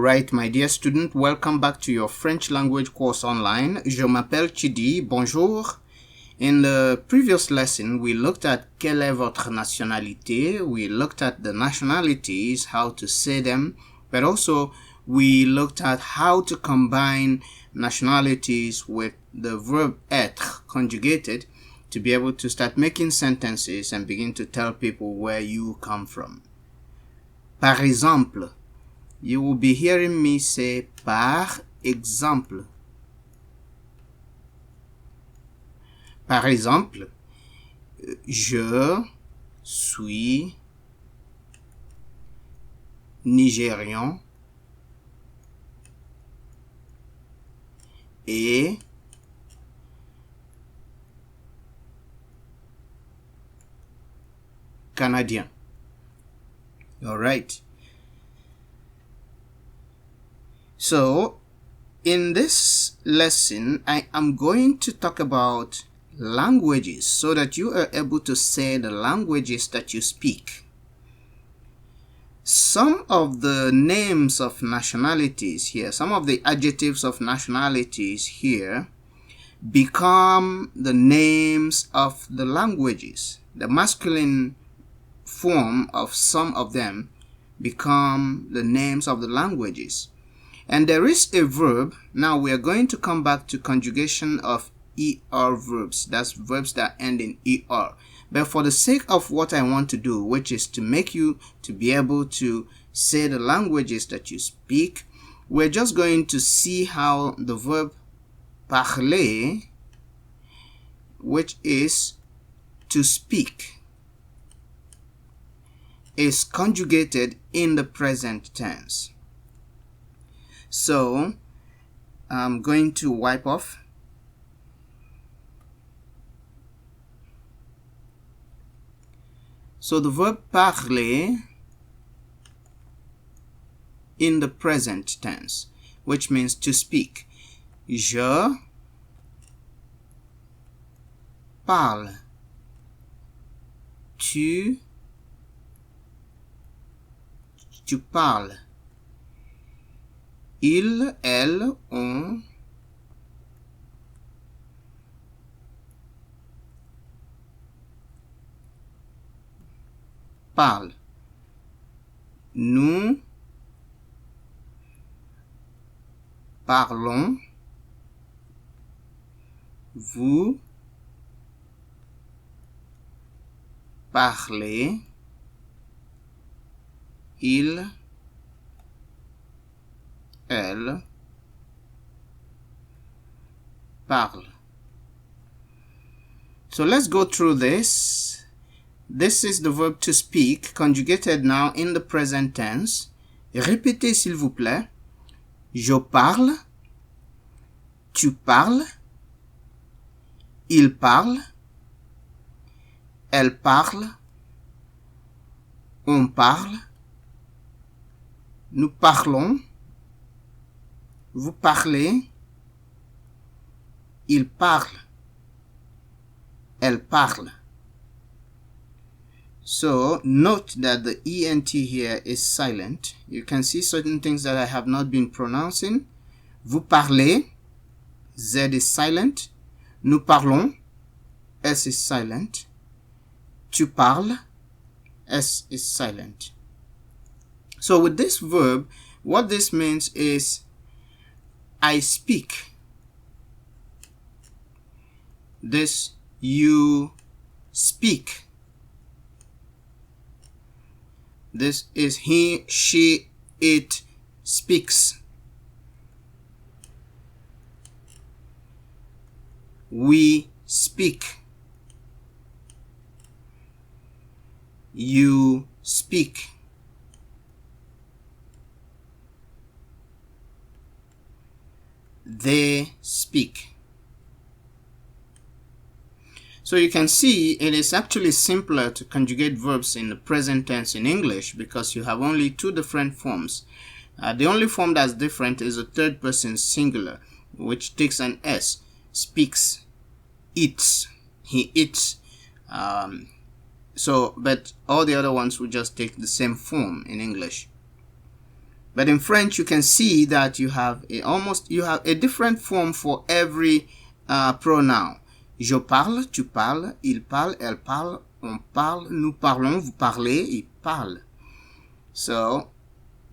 Alright, my dear student, welcome back to your French language course online. Je m'appelle Chidi, bonjour. In the previous lesson, we looked at quelle est votre nationalité. We looked at the nationalities, how to say them, but also we looked at how to combine nationalities with the verb être conjugated to be able to start making sentences and begin to tell people where you come from. Par exemple, you will be hearing me say par exemple. Par exemple, je suis nigérian et canadien. All right. So, in this lesson, I am going to talk about languages so that you are able to say the languages that you speak. Some of the names of nationalities here, some of the adjectives of nationalities here become the names of the languages. The masculine form of some of them become the names of the languages. And there is a verb. Now we are going to come back to conjugation of ER verbs. That's verbs that end in ER. But for the sake of what I want to do, which is to make you to be able to say the languages that you speak, we're just going to see how the verb parler, which is to speak, is conjugated in the present tense. So, I'm going to wipe off. So, the verb parler in the present tense, which means to speak. Je parle. Tu parles. Il, elle, on parle. Nous parlons. Vous parlez. Il, elle parle. So let's go through this. This is the verb to speak, conjugated now in the present tense. Répétez s'il vous plaît. Je parle. Tu parles. Il parle. Elle parle. On parle. Nous parlons. Vous parlez. Il parle. Elle parle. So, note that the ENT here is silent. You can see certain things that I have not been pronouncing. Vous parlez. Z is silent. Nous parlons. S is silent. Tu parles. S is silent. So, with this verb, what this means is I speak. This, you speak. This is he, she, it speaks. We speak. You speak. They speak. So you can see it is actually simpler to conjugate verbs in the present tense in English because you have only two different forms. The only form that's different is a third person singular, which takes an S. Speaks, eats, he eats. But all the other ones will just take the same form in English. But in French, you can see that you have a different form for every pronoun. Je parle, tu parles, il parle, elle parle, on parle, nous parlons, vous parlez, il parle. So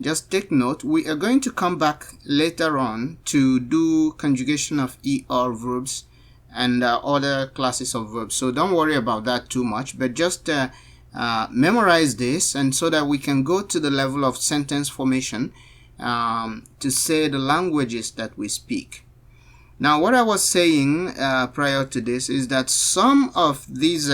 just take note. We are going to come back later on to do conjugation of ER verbs and other classes of verbs. So don't worry about that too much, but just memorize this, and so that we can go to the level of sentence formation to say the languages that we speak. Now, what I was saying prior to this is that some of these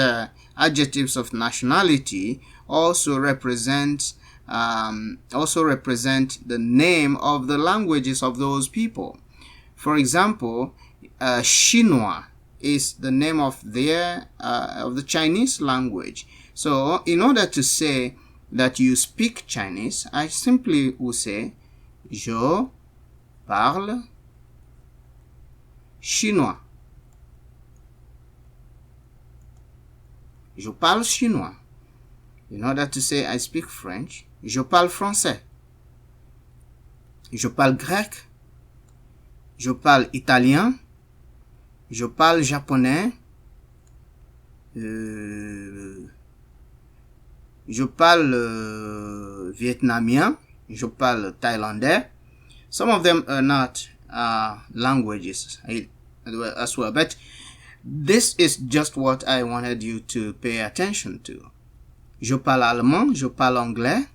adjectives of nationality also represent the name of the languages of those people. For example, Chinois is the name of the Chinese language. So in order to say that you speak Chinese, I simply will say je parle chinois. Je parle chinois. In order to say I speak French, je parle français. Je parle grec. Je parle italien. Je parle japonais. Je parle vietnamien. Je parle thaïlandais. Some of them are not languages as well, but this is just what I wanted you to pay attention to. Je parle allemand, je parle anglais,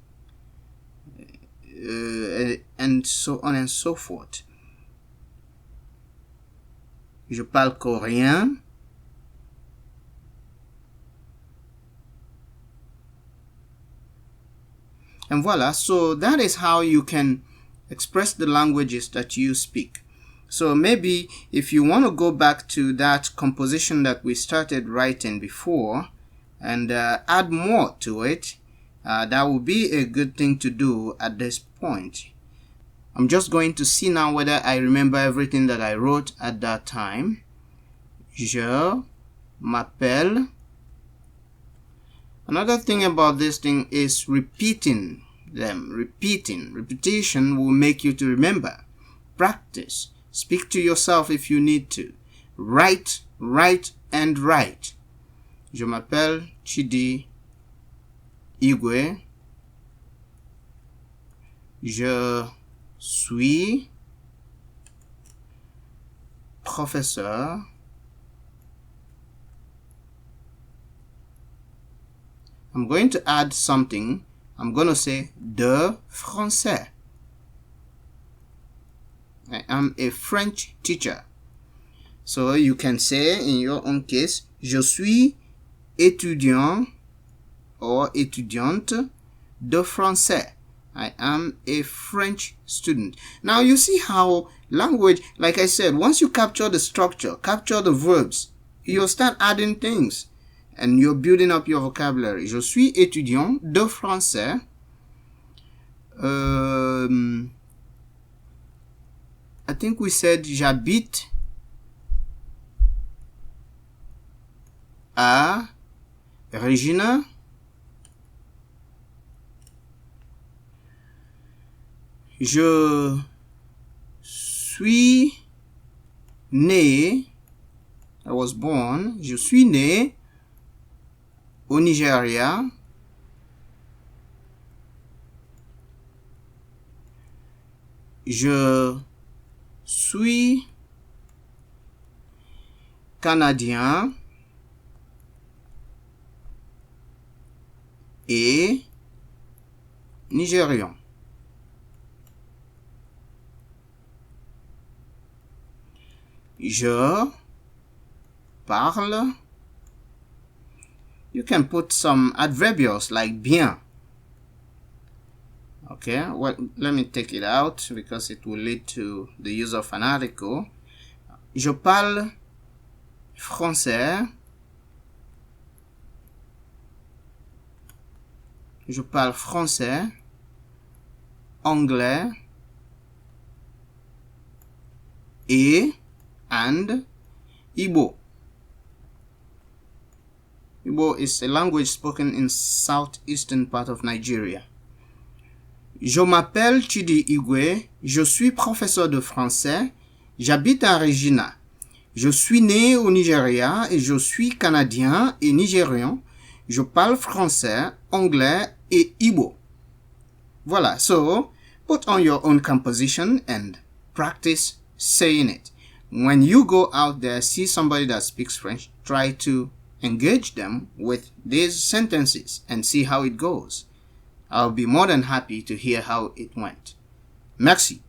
and so on and so forth. Je parle coréen. And voila, so that is how you can express the languages that you speak. So maybe if you want to go back to that composition that we started writing before and add more to it, that would be a good thing to do at this point. I'm just going to see now whether I remember everything that I wrote at that time. Je m'appelle. Another thing about this thing is repeating them. Repetition will make you to remember. Practice. Speak to yourself if you need to. Write, and write. Je m'appelle Chidi Igwe. Je suis professeur. I'm going to add something. I'm going to say de français. I am a French teacher. So you can say in your own case, je suis étudiant or étudiante de français. I am a French student. Now you see how language, like I said, once you capture the structure, capture the verbs, you'll start adding things. And you're building up your vocabulary. Je suis étudiant de français. I think we said j'habite à Regina. Je suis né. I was born. Je suis né au Nigeria. Je suis canadien et nigérian. Je parle. You can put some adverbials like bien. Okay, well, let me take it out because it will lead to the use of an article. Je parle français. Je parle français, anglais and Igbo. Igbo is a language spoken in southeastern part of Nigeria. Je m'appelle Chidi Igwe, je suis professeur de français, j'habite à Regina. Je suis né au Nigeria et je suis canadien et nigérian. Je parle français, anglais et Igbo. Voilà, so put on your own composition and practice saying it. When you go out there, see somebody that speaks French, try to engage them with these sentences and see how it goes. I'll be more than happy to hear how it went. Merci.